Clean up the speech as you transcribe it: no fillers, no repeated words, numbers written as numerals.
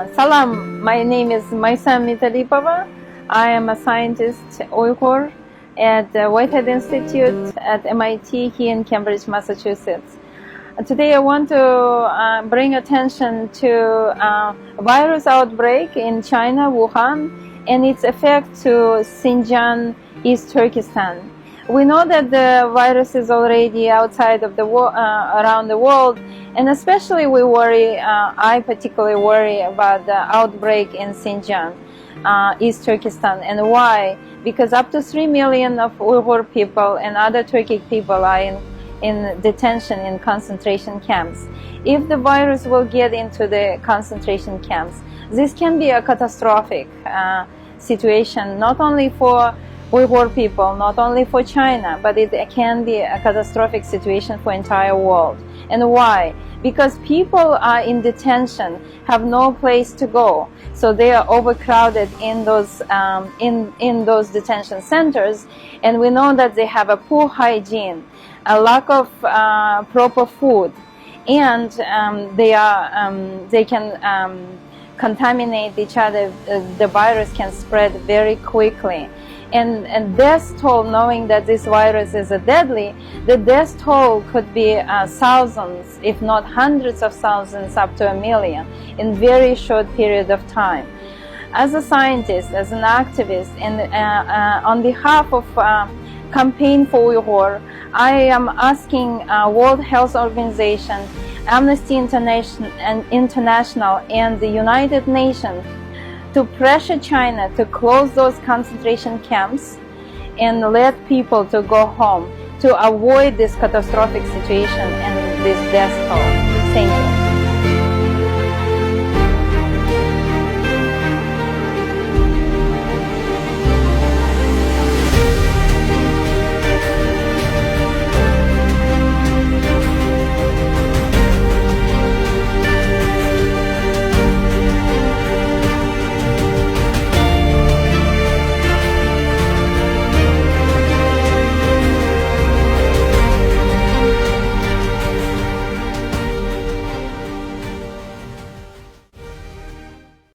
Salam, my name is Maysam Mitalipova. I am a scientist Uyghur at the Whitehead Institute at MIT here in Cambridge, Massachusetts. Today I want to bring attention to a virus outbreak in China, Wuhan, and its effect to Xinjiang, East Turkestan. We know that the virus is already outside of the around the world, and especially I particularly worry about the outbreak in Xinjiang, East Turkestan. And why? Because up to 3 million of Uyghur people and other Turkic people are in detention in concentration camps. If the virus will get into the concentration camps, this can be a catastrophic situation, not only for Uyghur people, not only for China, but it can be a catastrophic situation for entire world. And why? Because people are in detention, have no place to go, so they are overcrowded in those in those detention centers, and we know that they have a poor hygiene, a lack of proper food, and they can contaminate each other. The virus can spread very quickly. And death toll, knowing that this virus is deadly, the death toll could be thousands, if not hundreds of thousands, up to 1 million in very short period of time. As a scientist, as an activist, and on behalf of Campaign for Uyghur, I am asking World Health Organization, Amnesty International, and the United Nations to pressure China to close those concentration camps and let people to go home to avoid this catastrophic situation and this death toll. Thank you.